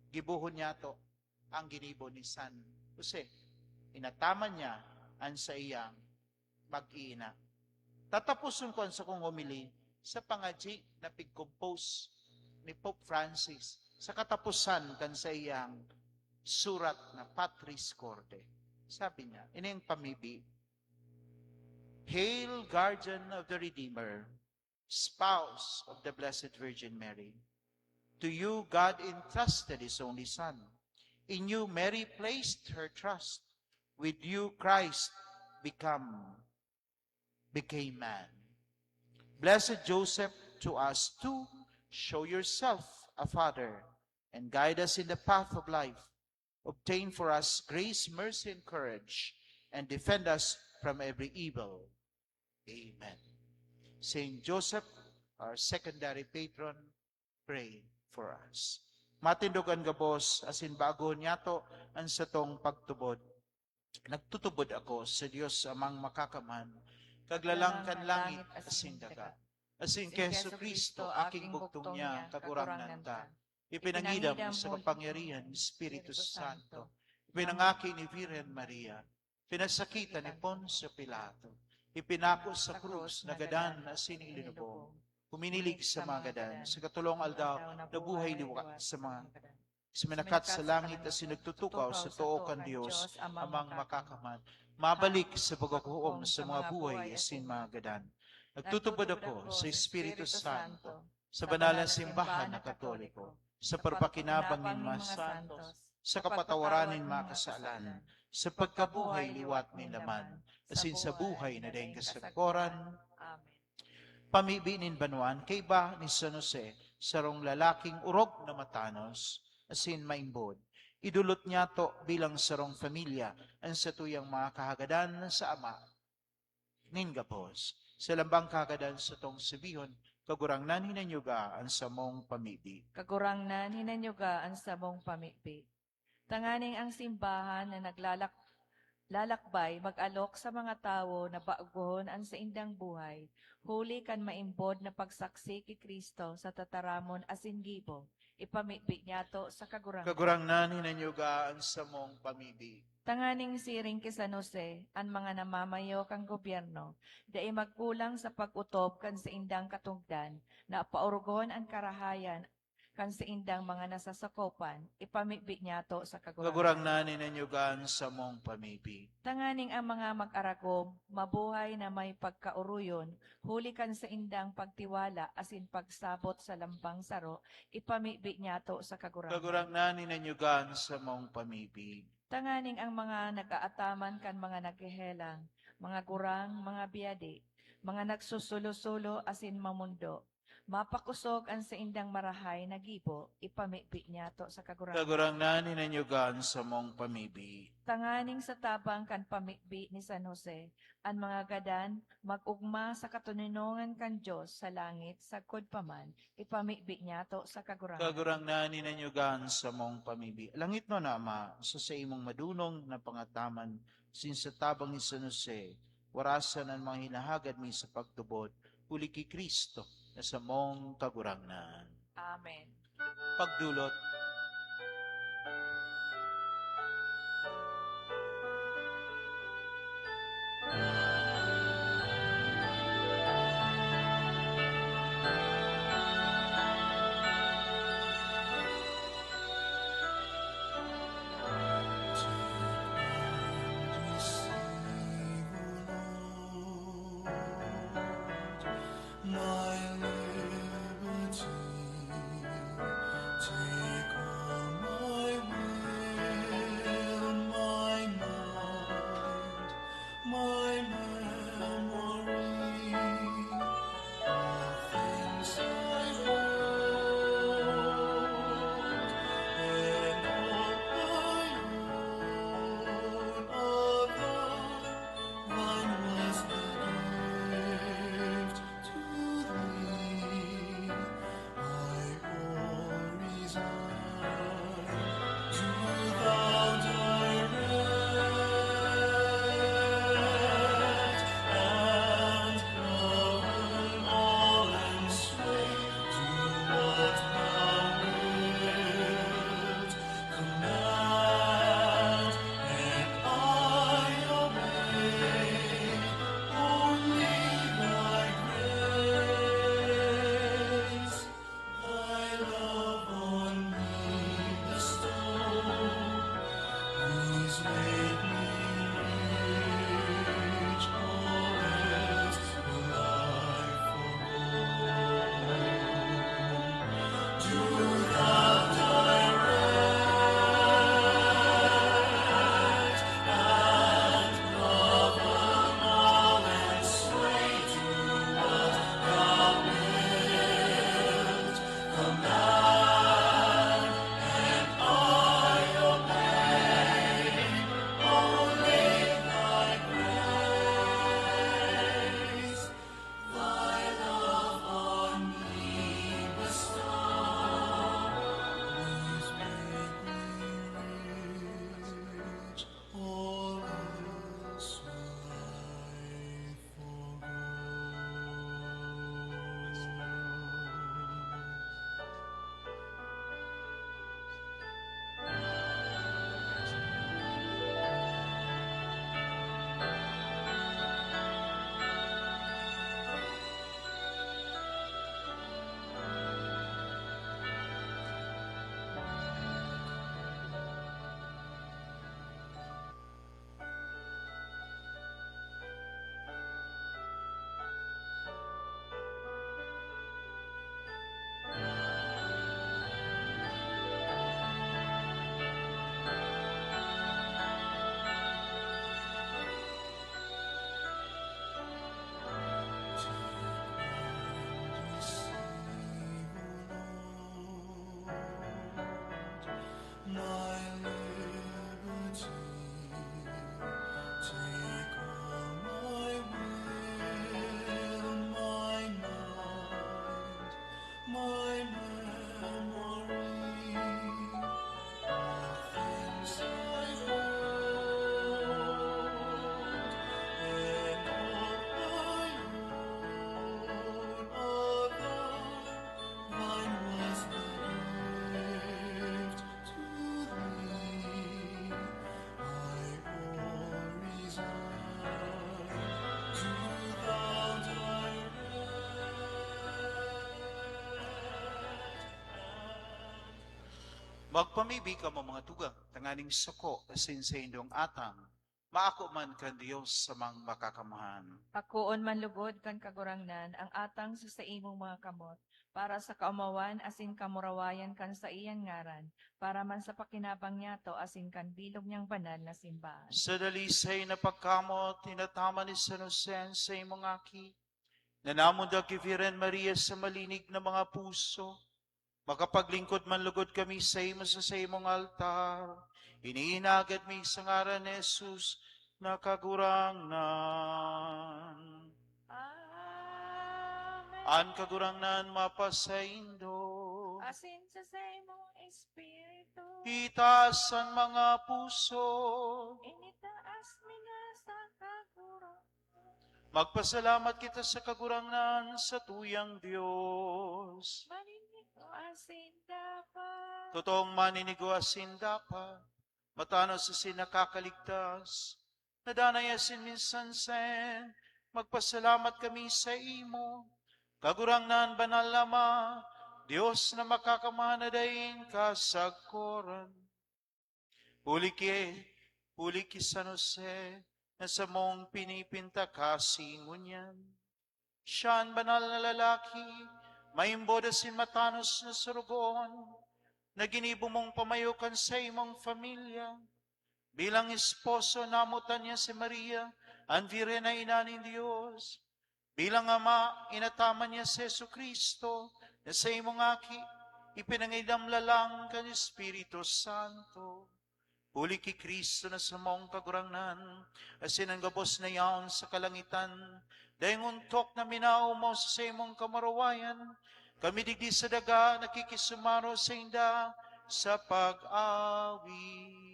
gibuhon niya to ang ginibo ni San Jose. Inataman niya ang sa iyang mag-iina. Tatapusin ko sa kong humili sa pangadji na pig-compose ni Pope Francis sa katapusan kan sa iyang surat na Patris Corde. Sabi niya, ini ang pamibi, Hail, guardian of the Redeemer, spouse of the Blessed Virgin Mary. To you God entrusted His only Son. In you Mary placed her trust. With you Christ became man. Blessed Joseph, to us too, show yourself a father and guide us in the path of life. Obtain for us grace, mercy, and courage, and defend us from every evil. Amen. Saint Joseph, our secondary patron, pray for us. Matindogan gabos, asin bago niya to, ang satong pagtubod. Nagtutubod ako sa Diyos amang makakaman, kaglalangkan langit asin daga. Asin Keso Kristo, aking bugtong niya, kagurangan ta. Ipinangidam sa kapangyarihan ni Espiritu Santo. Ipinangaki ni Virgen Maria. Pinasakitan ni Poncio Pilato. Ipinako sa krus, nagadan asin ilinubong. Huminilig sa mga gadan, sa katulong aldaw, nabuhay liwa sa mga Siminakat sa langit at sinagtutukaw sa tuokan Diyos amang makakaman. Mabalik sa pagkakuom sa mga buhay asin mga gadan. Nagtutubod ako sa Espiritu Santo, sa banal na simbahan na Katoliko, sa perpakinabang ng mga santos, sa kapatawaran ng mga kasalan, sa pagkabuhay liwat ng laman, asin sa buhay na dahil kasagporan. Pamibinin banuan kay ba ni San Jose, sarong lalaking urog na matanos, asin maimbod. Idulot niya to bilang sarong familia ang satuyang mga kahagadan sa ama. Ningapos, sa lambang kahagadan sa tong sibihon, kagurangnan hinanyuga ang samong pamibi. Kagurangnan hinanyuga ang samong pamibi. Tanganing ang simbahan na lalakbay mag-alok sa mga tao na baaguhon ang sa indang buhay, huli kan maimbod na pagsaksi kay Kristo sa tataramon asin gibo. Ipamibi niya to sa kagurangnan. Kagurangnan hinanyuga ang samong pamibi. Tanganing siring kay San Jose, ang mga namamayo kang gobyerno, dai magkulang sa pag-utob kan sa indang katungdan, na paurugon ang karahayan kan sa indang mga nasasakopan, ipamibi niya to sa Kagurang kagurang. na ninanyugan sa mong pamibig. Tanganing ang mga mag-aragom, mabuhay na may pagkauruyon, huli kan sa indang pagtiwala asin pagsabot sa lambang saro, ipamibi niya to sa kagurang. Kagurang na ninanyugan sa mong pamibig. Tanganing ang mga nag-aataman kan mga naghihelang, mga gurang, mga biyadi, mga nagsusulo-sulo asin mamundo, mapakusog ang sa indang marahay na gibo, ipamipi niya to sa kagurang. Kagurang na ninanyugan sa mong pamibig. Tanganing sa tabang kan pamipi ni San Jose, ang mga gadan, mag-ugma sa katuninongan kan Diyos sa langit, sa paman, ipamipi niya to sa kagurang. Kagurang na ninanyugan sa mong pamibig. Langit no na, Ama, sa imong madunong na pangataman, sin sa tabang ni San Jose, warasan ang mga hinahagad mi sa pagtubod, uli kay Kristo, na sa mong kagurangnan. Amen. Pagdulot, My liberty, take Magpamibi ka mo mga tugang, tanganing sako, asin sa indong atang, maako man kan Diyos sa mga makakamahan. Pakuon man lugod kan kagurangnan ang atang sa imong mga kamot, para sa kaumawan asin kamurawayan kan sa iyan ngaran, para man sa pakinabang niyato asin kan bilog niyang banal na simbahan. Sa dalisay na pagkamot, tinatama ni San Jose sa imong aki, nanamon da kay Virgen Maria sa malinig na mga puso, makapaglingkod man lugod kami sa imo sa imong altar, iniinagad mi sa ngaran ni Jesus na kagurangnan. Amen. An kagurangnan mapasaindo, Asin sa imong espiritu, itaas ang mga puso, initaas mi na sa kagurang. magpasalamat kita sa kagurangnan sa tuyang Diyos. Marinig ko asin dapat. Totoong maninigo asin dapat, matano sa sinakakaligtas, nadanay asin minsan sen, magpasalamat kami sa imo, kagurangnan banal nama, Diyos na makakamana daing kasagkoran. Puliki San Jose, na sa mong pinipinta kasingunyan. Siya ang banal na lalaki, maimboda sin matanos na surugon, na ginibo mong pamayukan sa imong pamilya. Bilang esposo, namutan niya si Maria, ang Virgen na ina ni Diyos. Bilang ama, inataman niya si Jesucristo, na sa imong aki, ipinangidamlalang kan Espiritu Santo. Huli kay Kristo na sa mong kagurangnan, asin ang gabos na yaon sa kalangitan, dahil untok na minaw mo sa imong kamarawayan, kami digdi sa daga, nakikisumaro sa inda sa pag-awit.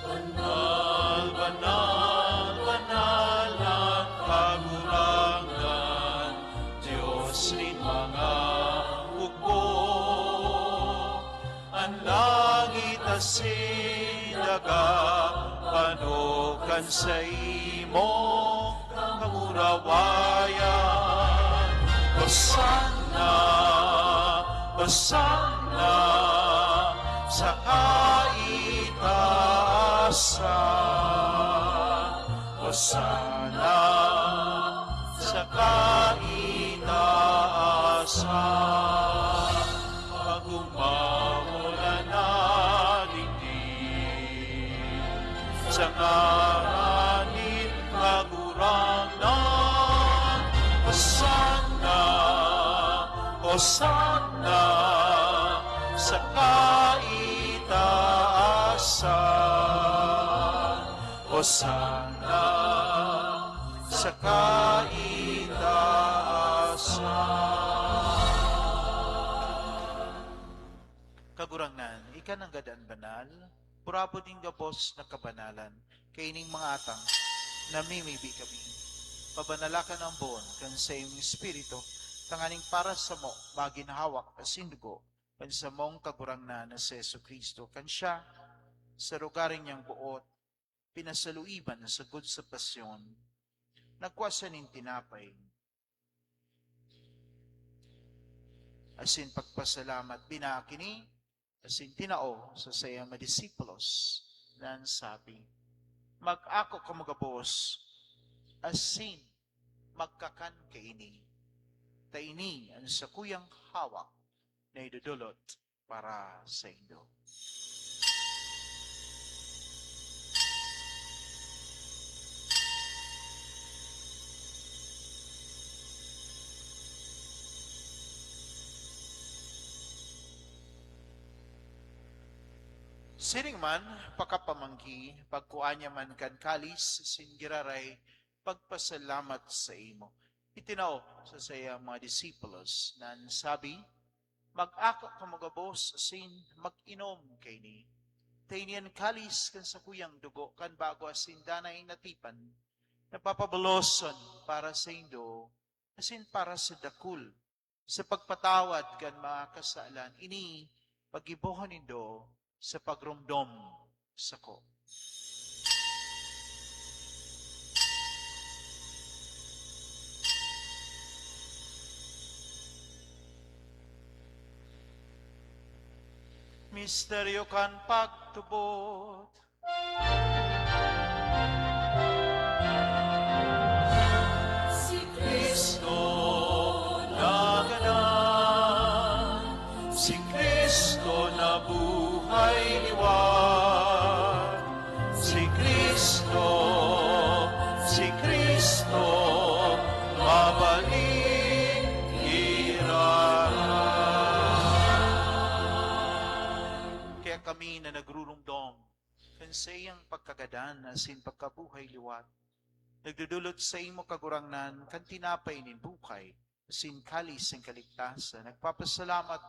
Banal, banal, banal ang kagurangan, Diyos ni mga hukbo. Ang langit asin daga, panukan sa imo kamurawayan. Hosanna, Hosanna, sa kaitaasan. Hosanna, sa kaitaasan. Pagumawala na digdig, sa ngaranin kagurangnan. Hosanna, Hosanna, sa kaitaasan. Hosanna, sa kaitaasan. Kagurangnan, ikan ang gadaan banal, purabo ding gabos na kabanalan, kaining mga atang, namimibi kami. Pabanalakan ang buon, kan sa iyong espiritu, tanganing para sa mo, maginhawak na sindugo, kan sa mong kagurangnan na si Jesucristo, kan siya, sa lugaring niyang buot, pinasaluiban sa sagod sa pasyon, nagkwasan ng tinapay, asin pagpasalamat binakini, asin tinao sa sayang mga disipulos, nan sabi, mag-ako kamagabos, asin magkakan kaini, taini ang sa kuyang hawak na idudulot para sa indo. Sining man, pakapamanggi, pagkuanya man kan kalis, singiraray, pagpasalamat sa imo. Itinao sa saya mga disipulos, nan sabi, mag-ako kamagabos, asin mag-inom kay ni. Tainian kalis kan sa kuyang dugo, kan bago asin danay natipan, napapabaloson para sa indo, asin para sa dakul, sa pagpatawad kan mga kasalan, ini, pag-ibuhan indo, sa pagrumdom sako. Misteryo kan pagtubot. Si Kristo naganan, si Kristo na buhay liwan, si Kristo mabalik kaya kami na nagrurumdom kan sa iyang pagkagadan asin pagkabuhay liwat. Nagdudulot sa imo kagurangnan kan tinapay nin buhay asin kalis ng kaligtasan. Nagpapasalamat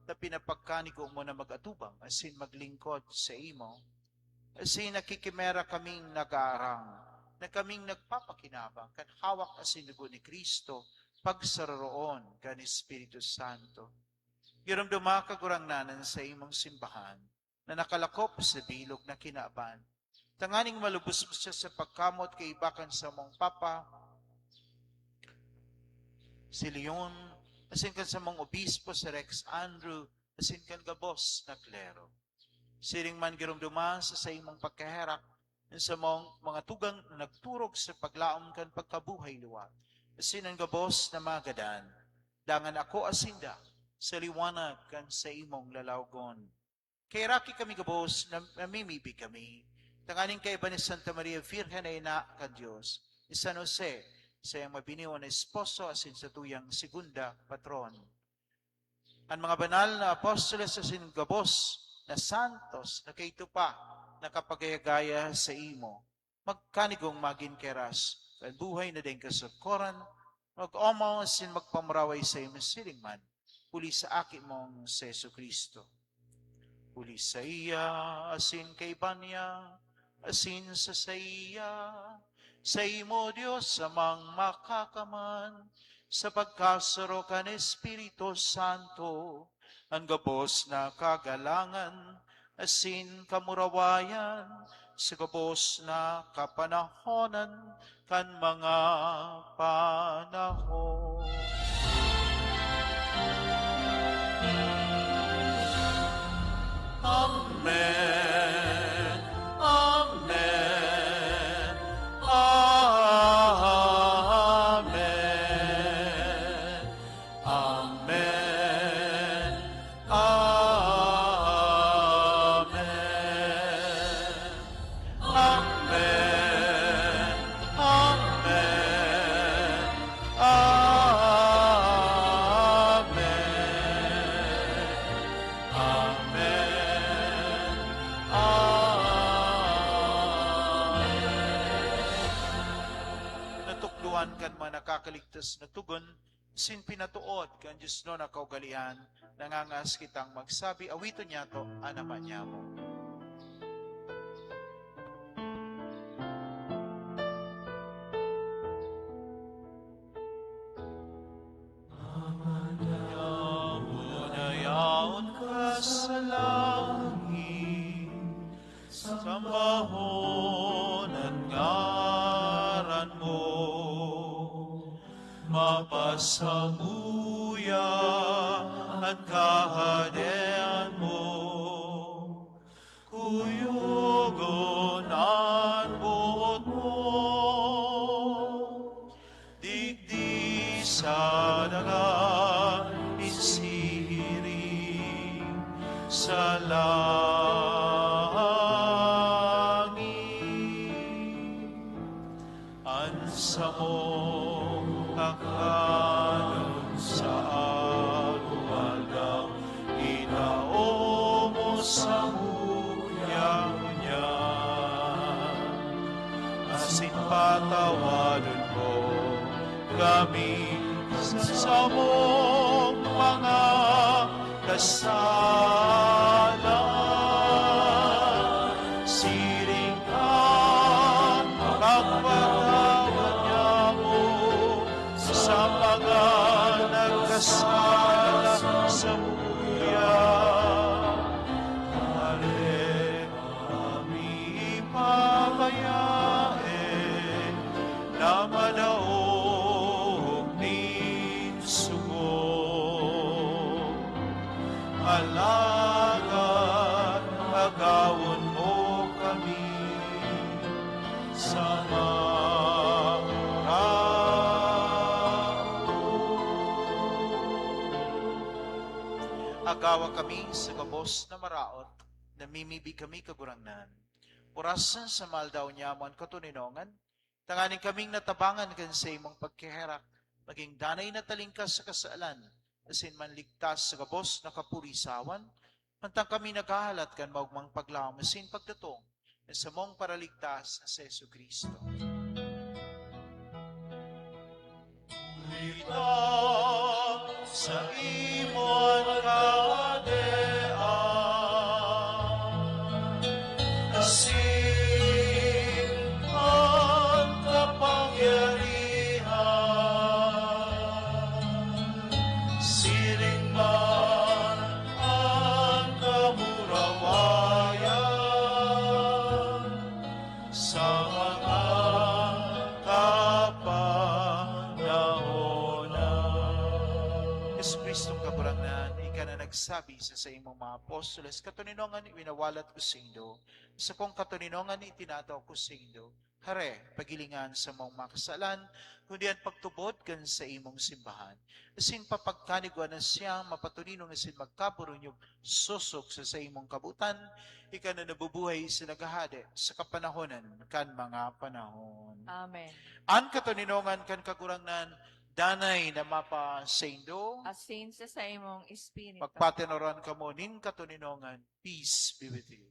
na pinapagkanigo mo na magatubang asin maglingkod sa imo. Asin nakikimera kaming nag-aarang na kaming nagpapakinabang kan hawak asin dugo ni Kristo pagsararoon kan Espiritu Santo. Giramduma kagurangnanan sa imong simbahan na nakalakop sa bilog na kinaaban. Tanganing malubos mo siya sa pagkamot kay ibakan sa mong Papa, si Leon, asin kan sa mong obispo si Rex Andrew, asin kan gabos na klero. Siring man giramduma sa imong pagkaherak sa mong mga tugang na nagturog sa paglaom kan pagkabuhay liwat. Asin ang gabos na magadan, dangan ako asinda sa liwanag kan sa imong lalawgon. Kay raki kami gabos na mamimibig kami. Tanganing kay ni Santa Maria Virgen ay ina ka Diyos. Ni San Jose, sa iyang mabiniwan na esposo asin sa tuyang segunda patron. Ang mga banal na apostoles asin gabos na santos na kaito pa nakapagayagaya sa imo. Magkanigong magin keras. Kan buhay na din kasagkoran. Mag-omaw asin magpamraway sa imo silingman. Uli sa akin mong sa Jesucristo. Uli sa iya, asin kay Banya, asin sa iya, sa imo Diyos amang makakaman, sa pagkasaro kan Espiritu Santo, ang gabos na kagalangan, asin kamurawayan, sa gabos na kapanahonan, kan mga panahon. Amen. Amen. Amen. Amen. Amen. Amen. Natukluan kan mga nakakaligtas na tugon, sin pinatuod kan Diyos no na kaugalian, nangangas kitang magsabi, awiton niya to, anaman niya mo. Yaon ka sa langit, sambahon at ngaran mo, mapasamuya at kahadean mo, kuyugon at buot mo, digdi sa dagat, isihiring sa langit. Ansa mo akanon sa alumagang, inao mo sa huyang niya. Asin patawanan mo kami sa mong mga kasalan. Siring ka, pagpatawad niya mo sa mga nagkasala sa buya. Hallelujah. alagad, agawon mo kami sa agawa kami sa gabos na maraot, namimibi kami kagurangnan. Orasan sa maldaw niya mo ang katuninongan, tanganin kaming natabangan kan sa imong pagkiherak, maging danay na talingkas sa kasaalan, asin manligtas sa gabos na kapurisawan, mantang kami naghahalat kan maugmang paglaom, asin pagdatong, sa mong paraligtas sa Yesu Kristo. Ito sa imong kadean, asin ang kapangyarihan, siring man ang kamurawayan, sa mga Yesu Kristong kaburangnan, ika na nagsabi sa imong mga apostoles, katuninongan winawalat ko sindo, sa kong katuninongan itinataw ko sindo, hare, pagilingan sa mong makasalan, kundi ang pagtubod kan sa imong simbahan. Asin papagkanigwa na siyang mapatuninong asin magkapurunyog susok sa imong kabutan, ika na nabubuhay sa naghahade sa kapanahonan kan mga panahon. Amen. Ang katuninongan kan kagurangnan, danay na mapa sa indo, Asin sa imong espiritu. pagpatenoran ka mo nin katuninongan, peace be with you.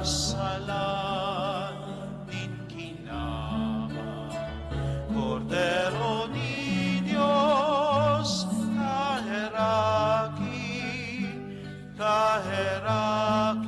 Kasalan din kinama, Cordero ni Diyos, kaheraki, kaheraki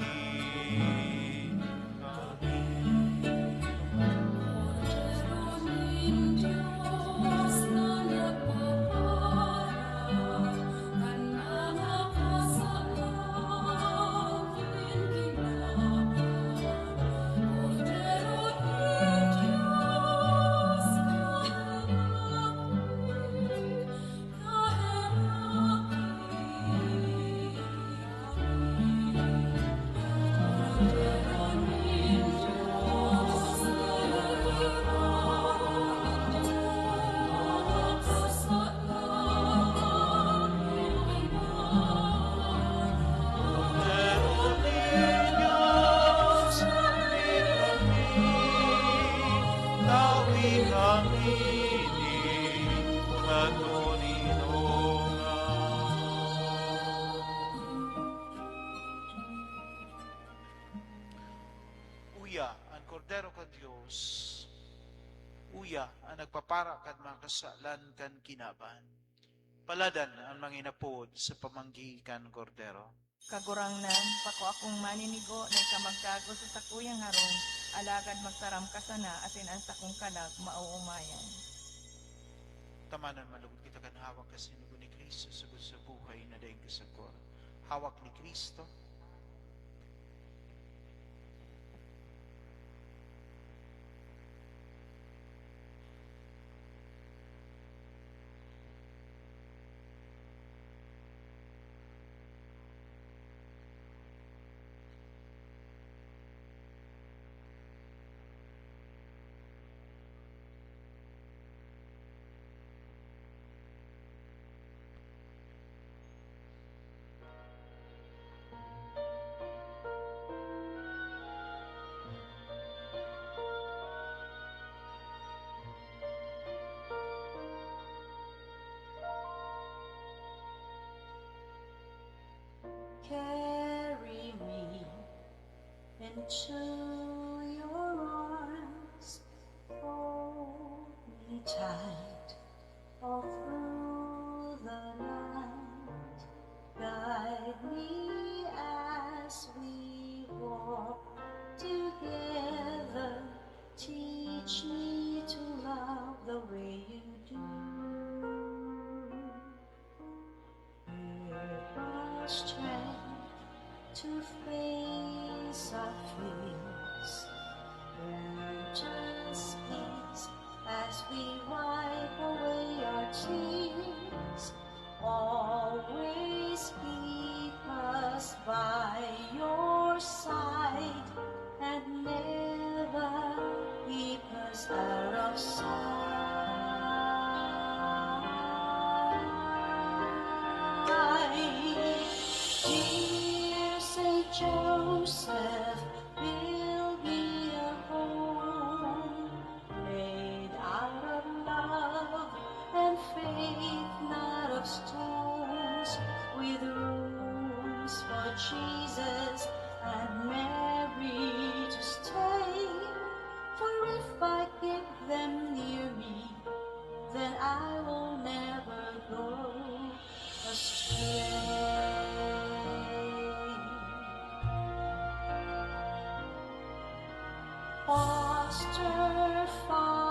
kami. Uya ang kordero ka Diyos, uya ang nagpapara kan mga kasalan kan kinaban. Paladan ang manginapod sa pamanggi kan kordero. Kagurangnan, pako akong maninigo na ikamagkago sa sakuyang harong, alagad magtaram ka sana, asin ang sakong kalag mauumayan. Tamanan malugod kita kan hawak kasi ni Kristo sugod sa buhay na daing kasagor. Hawak ni Kristo. Carry me into your arms, hold me tight all through the night, guide me as we walk together, teach strength to face our fears. Grant us peace as we wipe away our tears. Always keep us by your side and never keep us out of sight. Dear Saint Joseph, build me a home made out of love and faith, not of stones, with rooms for Jesus and Mary to stay. For if I keep them near me, then I will never go astray. Foster, Father,